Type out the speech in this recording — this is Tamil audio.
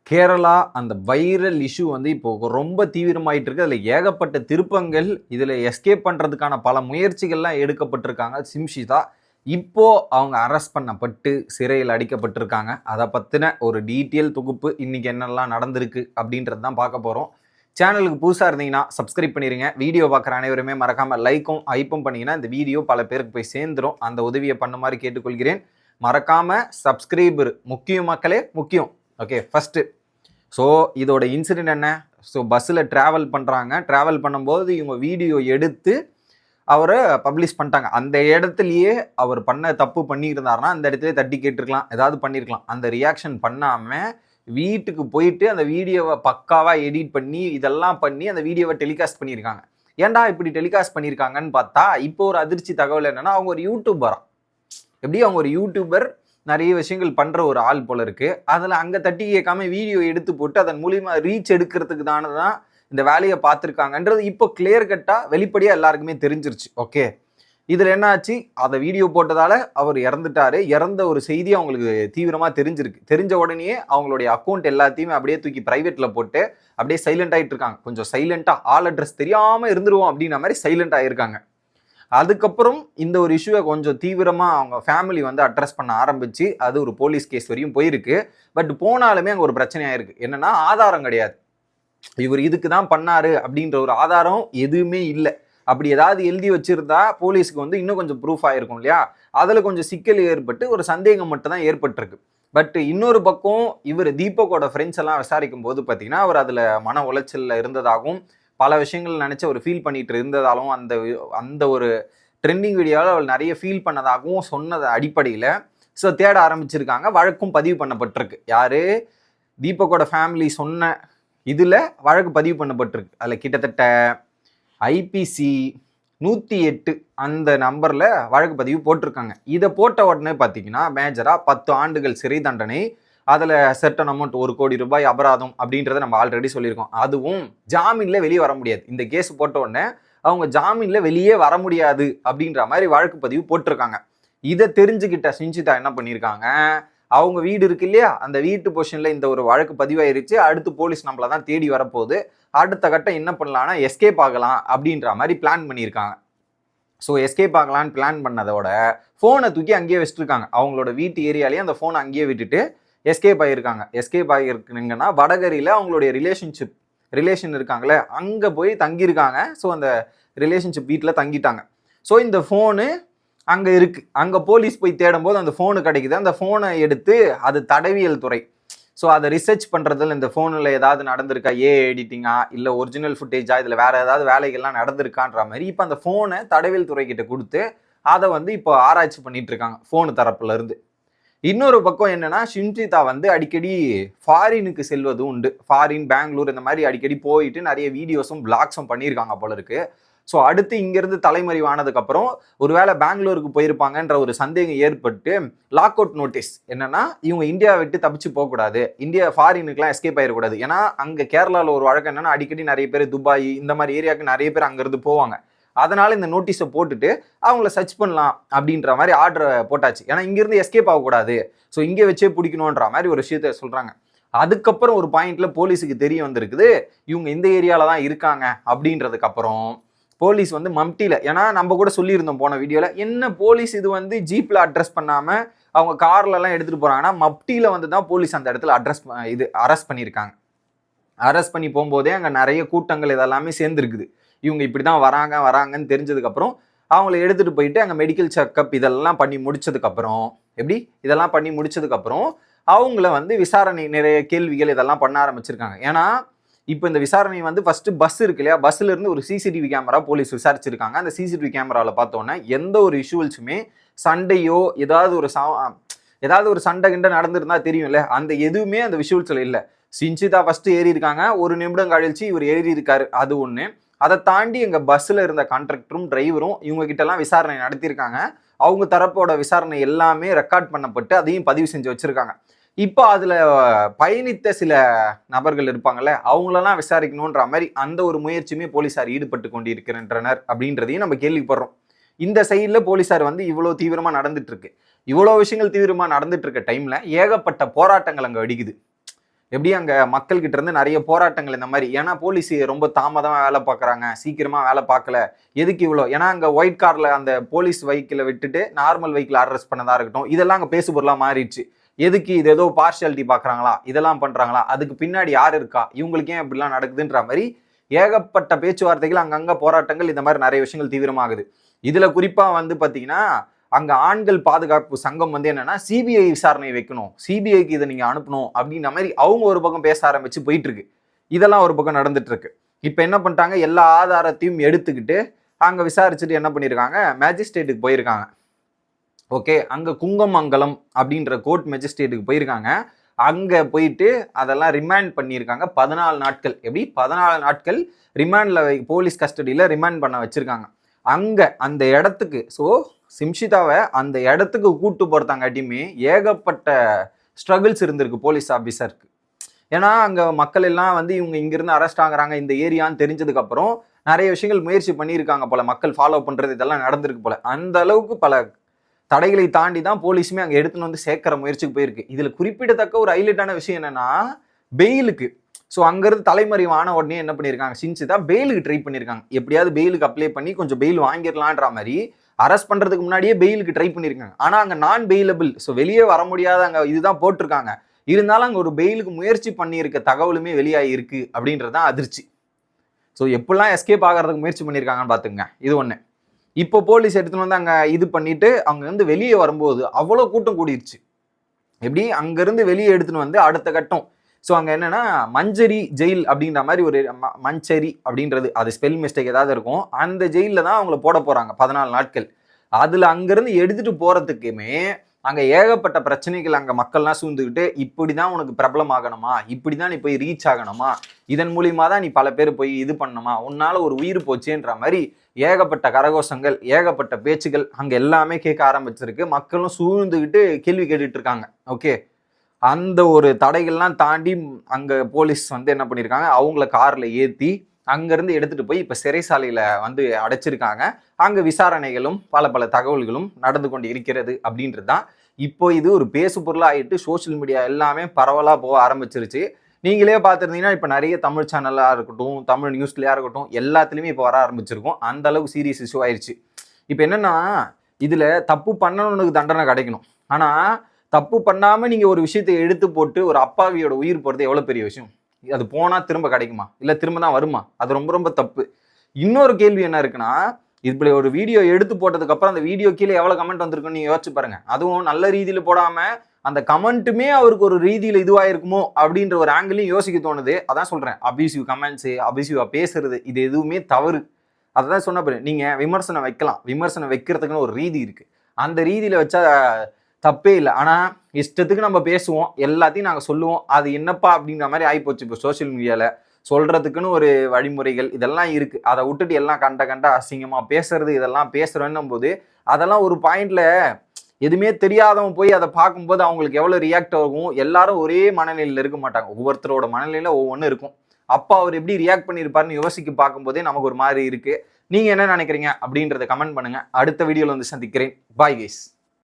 கேரளா அந்த வைரல் இஷ்யூ வந்து இப்போ ரொம்ப தீவிரமாயிட்டு இருக்கு. அதில் ஏகப்பட்ட திருப்பங்கள், இதில் எஸ்கேப் பண்ணுறதுக்கான பல முயற்சிகள்லாம் எடுக்கப்பட்டிருக்காங்க. சிம்ஷிதா இப்போ அவங்க அரெஸ்ட் பண்ணப்பட்டு சிறையில் அடைக்கப்பட்டிருக்காங்க. அதை பற்றின ஒரு டீட்டெயில் தொகுப்பு இன்னைக்கு என்னெல்லாம் நடந்திருக்கு அப்படின்றது தான் பார்க்க போகிறோம். சேனலுக்கு புதுசாக இருந்தீங்கன்னா சப்ஸ்கிரைப் பண்ணிடுங்க. வீடியோ பார்க்குற அனைவருமே மறக்காமல் லைக்கும் ஹைப்பும் பண்ணிங்கன்னா இந்த வீடியோ பல பேருக்கு போய் சேர்ந்துடும். அந்த உதவியை பண்ணுமாறு கேட்டுக்கொள்கிறேன். மறக்காமல் சப்ஸ்கிரைபர் முக்கியம் மக்களே, முக்கியம். ஓகே, ஃபஸ்ட்டு ஸோ இதோட இன்சிடென்ட் என்ன? ஸோ பஸ்ஸில் ட்ராவல் பண்ணும்போது இவங்க வீடியோ எடுத்து அவரை பப்ளிஷ் பண்ணிட்டாங்க. அந்த இடத்துலையே அவர் பண்ண தப்பு பண்ணியிருந்தாருன்னா அந்த இடத்துல தட்டி கேட்டிருக்கலாம், ஏதாவது பண்ணியிருக்கலாம். அந்த ரியாக்ஷன் பண்ணாமல் வீட்டுக்கு போயிட்டு அந்த வீடியோவை பக்காவாக எடிட் பண்ணி இதெல்லாம் பண்ணி அந்த வீடியோவை டெலிகாஸ்ட் பண்ணியிருக்காங்க. ஏன்டா இப்படி டெலிகாஸ்ட் பண்ணியிருக்காங்கன்னு பார்த்தா இப்போ ஒரு அதிர்ச்சி தகவல் என்னன்னா, அவங்க ஒரு யூடியூபரா, எப்படி அவங்க ஒரு யூடியூபர் நிறைய விஷயங்கள் பண்ற ஒரு ஆள் போல இருக்கு. அதுல அங்க தட்டி கேட்காம வீடியோ எடுத்து போட்டு அதன் மூலியமா ரீச் எடுக்கிறதுக்கு தானதான் இந்த வேலையை பார்த்துருக்காங்கன்றது இப்போ கிளியர் கட்டா வெளிப்படையா எல்லாருக்குமே தெரிஞ்சிருச்சு. ஓகே, இதுல என்ன ஆச்சு? அதை வீடியோ போட்டதால அவர் இறந்துட்டாரு. இறந்த ஒரு செய்தி அவங்களுக்கு தீவிரமா தெரிஞ்சிருக்கு. தெரிஞ்ச உடனே அவங்களுடைய அக்கௌண்ட் எல்லாத்தையுமே அப்படியே தூக்கி பிரைவேட்ல போட்டு அப்படியே சைலண்ட் ஆயிட்டு இருக்காங்க. கொஞ்சம் சைலண்டா, ஆல் அட்ரஸ் தெரியாம இருந்துருவோம் அப்படின்ற மாதிரி சைலண்ட் ஆயிருக்காங்க. அதுக்கப்புறம் இந்த ஒரு இஷ்யூவை கொஞ்சம் தீவிரமாக அவங்க ஃபேமிலி வந்து அட்ரஸ் பண்ண ஆரம்பிச்சு அது ஒரு போலீஸ் கேஸ் வரையும் போயிருக்கு. பட் போனாலுமே அங்கே ஒரு பிரச்சனையாக இருக்குது. என்னன்னா, ஆதாரம் கிடையாது. இவர் இதுக்கு தான் பண்ணாரு அப்படின்ற ஒரு ஆதாரம் எதுவுமே இல்லை. அப்படி ஏதாவது எழுதி வச்சிருந்தா போலீஸ்க்கு வந்து இன்னும் கொஞ்சம் ப்ரூஃப் ஆயிருக்கும் இல்லையா? அதில் கொஞ்சம் சிக்கல் ஏற்பட்டு ஒரு சந்தேகம் மட்டும் தான் ஏற்பட்டிருக்கு. பட் இன்னொரு பக்கம் இவர் தீபக்கோட ஃப்ரெண்ட்ஸ் எல்லாம் விசாரிக்கும் போது பார்த்தீங்கன்னா, அவர் அதில் மன உளைச்சலில் இருந்ததாகவும் பல விஷயங்கள் நினச்சி அவர் ஃபீல் பண்ணிட்டு இருந்ததாலும் அந்த அந்த ஒரு ட்ரெண்டிங் வீடியோவில் அவள் நிறைய ஃபீல் பண்ணதாகவும் சொன்னது அடிப்படையில் ஸோ தேட ஆரம்பிச்சிருக்காங்க. வழக்கும் பதிவு பண்ணப்பட்டிருக்கு. யாரு? தீபக்கோட ஃபேமிலி சொன்ன இதில் வழக்கு பதிவு பண்ணப்பட்டிருக்கு. அதில் கிட்டத்தட்ட ஐபிசி 108 அந்த நம்பரில் வழக்கு பதிவு போட்டிருக்காங்க. இதை போட்ட உடனே பார்த்தீங்கன்னா மேஜராக 10 ஆண்டுகள் சிறை தண்டனை, அதில் சர்டன் அமௌண்ட் 1 கோடி ரூபாய் அபராதம் அப்படின்றத நம்ம ஆல்ரெடி சொல்லியிருக்கோம். அதுவும் ஜாமீனில் வெளியே வர முடியாது. இந்த கேஸ் போட்ட உடனே அவங்க ஜாமீனில் வெளியே வர முடியாது அப்படின்ற மாதிரி வழக்கு பதிவு போட்டிருக்காங்க. இதை தெரிஞ்சுக்கிட்ட சிஞ்சிதா என்ன பண்ணியிருக்காங்க, அவங்க வீடு இருக்கு இல்லையா, அந்த வீட்டு பொசிஷனில் இந்த ஒரு வழக்கு பதிவாயிருச்சு. அடுத்து போலீஸ் நம்மளை தான் தேடி வரப்போகுது. அடுத்த கட்டம் என்ன பண்ணலாம்னா எஸ்கேப் ஆகலாம் அப்படின்ற மாதிரி பிளான் பண்ணியிருக்காங்க. ஸோ எஸ்கேப் ஆகலான்னு பிளான் பண்ணதோட ஃபோனை தூக்கி அங்கேயே வச்சுருக்காங்க. அவங்களோட வீட்டு ஏரியாலேயே அந்த ஃபோனை அங்கேயே விட்டுட்டு எஸ்கேப் ஆகியிருக்காங்க. எஸ்கேப் ஆகியிருக்குங்கன்னா வடகரியில் அவங்களுடைய ரிலேஷன் இருக்காங்களே அங்கே போய் தங்கியிருக்காங்க. ஸோ அந்த ரிலேஷன்ஷிப் வீட்டில் தங்கிட்டாங்க. ஸோ இந்த ஃபோனு அங்கே இருக்குது. அங்கே போலீஸ் போய் தேடும்போது அந்த ஃபோனு கிடைக்குது. அந்த ஃபோனை எடுத்து அது தடவியல் துறை, ஸோ அதை ரிசர்ச் பண்ணுறதுல இந்த ஃபோனில் ஏதாவது நடந்திருக்கா, எடிட்டிங்கா இல்லை ஒரிஜினல் ஃபுட்டேஜா, இதில் வேறு ஏதாவது வேலைகள்லாம் நடந்திருக்கான்ற மாதிரி இப்போ அந்த ஃபோனை தடவியல் துறைக்கிட்ட கொடுத்து அதை வந்து இப்போ ஆராய்ச்சி பண்ணிட்டு இருக்காங்க ஃபோனு தரப்புல இருந்து. இன்னொரு பக்கம் என்னன்னா, சிஞ்சிதா வந்து அடிக்கடி ஃபாரினுக்கு செல்வது உண்டு. ஃபாரின், பெங்களூர் இந்த மாதிரி அடிக்கடி போயிட்டு நிறைய வீடியோஸும் பிளாக்ஸும் பண்ணியிருக்காங்க போல இருக்கு. ஸோ அடுத்து இங்கிருந்து தலைமறைவானதுக்கு அப்புறம் ஒருவேளை பெங்களூருக்கு போயிருப்பாங்கன்ற ஒரு சந்தேகம் ஏற்பட்டு லாக் அவுட் நோட்டீஸ் என்னன்னா, இவங்க இந்தியா விட்டு தப்பிச்சு போகக்கூடாது, இந்தியா ஃபாரினுக்குலாம் எஸ்கேப் ஆயிடக்கூடாது. ஏன்னா அங்கே கேரளாவில் ஒரு வழக்கம் என்னன்னா, அடிக்கடி நிறைய பேர் துபாய் இந்த மாதிரி ஏரியாவுக்கு நிறைய பேர் அங்கேருந்து போவாங்க. அதனால இந்த நோட்டீஸை போட்டுட்டு அவங்கள சர்ச் பண்ணலாம் அப்படின்ற மாதிரி ஆர்டரை போட்டாச்சு. ஏன்னா இங்கிருந்து எஸ்கேப் ஆகக்கூடாது, ஸோ இங்கே வச்சே பிடிக்கணுன்ற மாதிரி ஒரு விஷயத்த சொல்றாங்க. அதுக்கப்புறம் ஒரு பாயிண்ட்ல போலீஸுக்கு தெரிய வந்திருக்குது இவங்க இந்த ஏரியால தான் இருக்காங்க அப்படின்றதுக்கு அப்புறம் போலீஸ் வந்து மம்டியில, ஏன்னா நம்ம கூட சொல்லியிருந்தோம் போன வீடியோல, என்ன போலீஸ் இது வந்து ஜீப்ல அட்ரஸ் பண்ணாம அவங்க கார்ல எல்லாம் எடுத்துட்டு போறாங்கன்னா மப்டியில வந்து தான் போலீஸ் அந்த இடத்துல அரெஸ்ட் பண்ணியிருக்காங்க. அரெஸ்ட் பண்ணி போகும்போதே அங்கே நிறைய கூட்டங்கள் இதெல்லாமே சேர்ந்துருக்குது. இவங்க இப்படி தான் வராங்கன்னு தெரிஞ்சதுக்கப்புறம் அவங்கள எடுத்துகிட்டு போயிட்டு அங்கே மெடிக்கல் செக்கப் இதெல்லாம் பண்ணி முடிச்சதுக்கப்புறம் இதெல்லாம் பண்ணி முடிச்சதுக்கப்புறம் அவங்கள வந்து விசாரணை நிறைய கேள்விகள் இதெல்லாம் பண்ண ஆரம்பிச்சிருக்காங்க. ஏன்னா இப்போ இந்த விசாரணை வந்து ஃபர்ஸ்ட் பஸ் இருக்கு இல்லையா, பஸ்ல இருந்து ஒரு சிசிடிவி கேமரா போலீஸ் விசாரிச்சிருக்காங்க. அந்த சிசிடிவி கேமராவில் பார்த்தோன்னா எந்த ஒரு விஷுவல்ஸுமே சண்டையோ ஏதாவது ஒரு சண்டை கிண்ட நடந்திருந்தா தெரியும்ல, அந்த எதுவுமே அந்த விஷுவல்ஸ்ல இல்லை. சிஞ்சிதா ஃபர்ஸ்ட் ஏறி இருக்காங்க, 1 நிமிடம் கழிச்சு இவர் ஏறி இருக்காரு, அது ஒன்று. அதை தாண்டி எங்க பஸ்ல இருந்த கண்டக்டரும் டிரைவரும் இவங்க கிட்ட எல்லாம் விசாரணை நடத்தியிருக்காங்க. அவங்க தரப்போட விசாரணை எல்லாமே ரெக்கார்ட் பண்ணப்பட்டு அதையும் பதிவு செஞ்சு வச்சிருக்காங்க. இப்போ அதுல பயணித்த சில நபர்கள் இருப்பாங்கல்ல, அவங்களெல்லாம் விசாரிக்கணுன்ற மாதிரி அந்த ஒரு முயற்சியுமே போலீசார் ஈடுபட்டு கொண்டிருக்கின்றனர் அப்படின்றதையும் நம்ம கேள்விப்படுறோம். இந்த சைடில் போலீசார் வந்து இவ்வளோ தீவிரமா நடந்துட்டு இருக்கு. இவ்வளோ விஷயங்கள் தீவிரமா நடந்துட்டு இருக்க டைம்ல ஏகப்பட்ட போராட்டங்கள் அங்கே வெடிக்குது. எப்படி அங்க மக்கள் கிட்ட இருந்து நிறைய போராட்டங்கள் இந்த மாதிரி, ஏன்னா போலீஸ் ரொம்ப தாமதமா வேலை பார்க்குறாங்க, சீக்கிரமா வேலை பார்க்கல, எதுக்கு இவ்வளோ, ஏன்னா அங்க ஒயிட் கார்ல அந்த போலீஸ் வெஹிக்கிளை விட்டுட்டு நார்மல் வெஹிக்கிள் அரெஸ்ட் பண்ணதா இருக்கட்டும், இதெல்லாம் அங்க பேசு பொருளா மாறிடுச்சு. எதுக்கு இது ஏதோ பார்ஷியாலிட்டி பார்க்குறாங்களா, இதெல்லாம் பண்றாங்களா, அதுக்கு பின்னாடி யார் இருக்கா, இவங்களுக்கு ஏன் இப்படிலாம் நடக்குதுன்ற மாதிரி ஏகப்பட்ட பேச்சுவார்த்தைகள், அங்கங்க போராட்டங்கள், இந்த மாதிரி நிறைய விஷயங்கள் தீவிரமாகுது. இதுல குறிப்பா வந்து பாத்தீங்கன்னா அங்க ஆண்கள் பாதுகாப்பு சங்கம் வந்து என்னன்னா சிபிஐ விசாரணை வைக்கணும், சிபிஐக்கு இதை நீங்க அனுப்பணும் அப்படின்ற மாதிரி அவங்க ஒரு பக்கம் பேச ஆரம்பிச்சு போயிட்டு இருக்கு. இதெல்லாம் ஒரு பக்கம் நடந்துட்டு இருக்கு. இப்ப என்ன பண்ணிட்டாங்க, எல்லா ஆதாரத்தையும் எடுத்துக்கிட்டு அங்க விசாரிச்சுட்டு என்ன பண்ணிருக்காங்க, மேஜிஸ்ட்ரேட்டுக்கு போயிருக்காங்க. ஓகே, அங்க குங்கமங்கலம் அப்படின்ற கோர்ட் மேஜிஸ்ட்ரேட்டுக்கு போயிருக்காங்க. அங்க போயிட்டு அதெல்லாம் ரிமாண்ட் பண்ணியிருக்காங்க 14 நாட்கள். எப்படி 14 நாட்கள் ரிமாண்ட்ல போலீஸ் கஸ்டடியில ரிமாண்ட் பண்ண வச்சிருக்காங்க. அங்க அந்த இடத்துக்கு, ஸோ சிம்ஷிதாவை அந்த இடத்துக்கு கூட்டு போறதாங்காட்டியுமே ஏகப்பட்ட ஸ்ட்ரகிள்ஸ் இருந்திருக்கு போலீஸ் ஆஃபீஸருக்கு. ஏன்னா அங்க மக்கள் எல்லாம் வந்து இவங்க இங்கிருந்து அரெஸ்ட் ஆகுறாங்க இந்த ஏரியான்னு தெரிஞ்சதுக்கு அப்புறம் நிறைய விஷயங்கள் முயற்சி பண்ணியிருக்காங்க போல, மக்கள் ஃபாலோ பண்றது இதெல்லாம் நடந்திருக்கு போல. அந்த அளவுக்கு பல தடைகளை தாண்டி தான் போலீஸுமே அங்கே எடுத்துன்னு வந்து சேர்க்கிற முயற்சிக்கு போயிருக்கு. இதுல குறிப்பிடத்தக்க ஒரு ஹைலைட்டான விஷயம் என்னன்னா பெயிலுக்கு. ஸோ அங்கிருந்து தலைமறைவான உடனே என்ன பண்ணியிருக்காங்க, சின்சிதா பெயிலுக்கு ட்ரை பண்ணியிருக்காங்க. எப்படியாவது பெயிலுக்கு அப்ளை பண்ணி கொஞ்சம் பெயில் வாங்கிடலான்ற மாதிரி அரெஸ்ட் பண்றதுக்கு முன்னாடியே பெயிலுக்கு ட்ரை பண்ணியிருக்காங்க. ஆனா அங்க நான் பெயிலபிள், ஸோ வெளியே வர முடியாத அங்க இதுதான் போட்டிருக்காங்க. இருந்தாலும் அங்க ஒரு பெயிலுக்கு முயற்சி பண்ணியிருக்க தகவலுமே வெளியாகி இருக்கு அப்படின்றதான் அதிர்ச்சி. ஸோ எப்படிலாம் எஸ்கேப் ஆகிறதுக்கு முயற்சி பண்ணியிருக்காங்கன்னு பார்த்துங்க. இது ஒன்று. இப்போ போலீஸ் எடுத்துன்னு வந்து அங்கே இது பண்ணிட்டு அங்க இருந்து வெளியே வரும்போது அவ்வளோ கூட்டம் கூடிருச்சு. எப்படி அங்கிருந்து வெளியே எடுத்துன்னு வந்து அடுத்த கட்டம், ஸோ அங்கே என்னன்னா மஞ்சரி ஜெயில் அப்படின்ற மாதிரி ஒரு மஞ்சரி அப்படின்றது அது ஸ்பெல் மிஸ்டேக் ஏதாவது இருக்கும், அந்த ஜெயிலில் தான் அவங்கள போட போறாங்க 14 நாட்கள். அதில் அங்கேருந்து எடுத்துட்டு போறதுக்குமே அங்கே ஏகப்பட்ட பிரச்சனைகள், அங்கே மக்கள்லாம் சூழ்ந்துக்கிட்டு இப்படிதான் உனக்கு பிரபலம் ஆகணுமா, இப்படிதான் நீ போய் ரீச் ஆகணுமா, இதன் மூலியமா தான் நீ பல பேர் போய் இது பண்ணணுமா, உன்னால ஒரு உயிர் போச்சுன்ற மாதிரி ஏகப்பட்ட கரகோஷங்கள், ஏகப்பட்ட பேச்சுகள் அங்கே எல்லாமே கேட்க ஆரம்பிச்சிருக்கு. மக்களும் சூழ்ந்துக்கிட்டு கேள்வி கேட்டுட்டு இருக்காங்க. ஓகே, அந்த ஒரு தடைகள்லாம் தாண்டி அங்க போலீஸ் வந்து என்ன பண்ணியிருக்காங்க, அவங்கள கார்ல ஏற்றி அங்கிருந்து எடுத்துட்டு போய் இப்ப சிறைசாலையில வந்து அடைச்சிருக்காங்க. அங்க விசாரணைகளும் பல பல தகவல்களும் நடந்து கொண்டு இருக்கிறது அப்படின்றது தான் இப்போ இது ஒரு பேசு பொருளா ஆயிட்டு சோசியல் மீடியா எல்லாமே பரவலா போக ஆரம்பிச்சிருச்சு. நீங்களே பார்த்துருந்தீங்கன்னா இப்போ நிறைய தமிழ் சேனலாக இருக்கட்டும், தமிழ் நியூஸ்லயா இருக்கட்டும், எல்லாத்துலேயுமே இப்போ வர ஆரம்பிச்சிருக்கும். அந்த அளவுக்கு சீரியஸ் இஷ்யூ ஆயிடுச்சு. இப்போ என்னன்னா இதுல தப்பு பண்ணவனுக்கு தண்டனை கிடைக்கணும். ஆனா தப்பு பண்ணாம நீங்க ஒரு விஷயத்தை எடுத்து போட்டு ஒரு அப்பாவியோட உயிர் போறது எவ்வளவு பெரிய விஷயம். அது போனா திரும்ப கிடைக்குமா, இல்ல திரும்ப தான் வருமா? அது ரொம்ப ரொம்ப தப்பு. இன்னொரு கேள்வி என்ன இருக்குன்னா, இப்படி ஒரு வீடியோ எடுத்து போட்டதுக்கு அப்புறம் அந்த வீடியோ கீழே எவ்வளவு கமெண்ட் வந்திருக்குன்னு நீங்க யோசிச்சு பாருங்க. அதுவும் நல்ல ரீதியில போடாம அந்த கமெண்ட்டுமே அவருக்கு ஒரு ரீதியில இதுவாயிருக்குமோ அப்படின்ற ஒரு ஆங்கிளையும் யோசிக்க தோணுது. அதான் சொல்றேன், அபியூசிவ் கமெண்ட்ஸ், அபியூசிவா பேசுறது, இது எதுவுமே தவறு. அதான் சொன்ன பாரு, நீங்க விமர்சனம் வைக்கலாம், விமர்சனம் வைக்கிறதுக்குன்னு ஒரு ரீதி இருக்கு, அந்த ரீதியில வச்சா தப்பே இல்லை. ஆனா இஷ்டத்துக்கு நம்ம பேசுவோம், எல்லாத்தையும் நாங்க சொல்லுவோம், அது என்னப்பா அப்படின்ற மாதிரி ஆயிப்போச்சு. இப்போ சோசியல் மீடியால சொல்றதுக்குன்னு ஒரு வழிமுறைகள் இதெல்லாம் இருக்கு. அதை விட்டுட்டு எல்லாம் கண்ட அசிங்கமா பேசுறது, இதெல்லாம் பேசுறேன்னும் போது அதெல்லாம் ஒரு பாயிண்ட்ல எதுவுமே தெரியாதவங்க போய் அதை பார்க்கும்போது அவங்களுக்கு எவ்வளவு ரியாக்ட் ஆகும். எல்லாரும் ஒரே மனநிலையில இருக்க மாட்டாங்க, ஒவ்வொருத்தரோட மனநிலையில ஒவ்வொன்று இருக்கும். அப்பா அவர் எப்படி ரியாக்ட் பண்ணியிருப்பாருன்னு யோசிக்க பார்க்கும்போதே நமக்கு ஒரு மாதிரி இருக்கு. நீங்க என்ன நினைக்கிறீங்க அப்படின்றத கமெண்ட் பண்ணுங்க. அடுத்த வீடியோல வந்து சந்திக்கிறேன். Bye guys.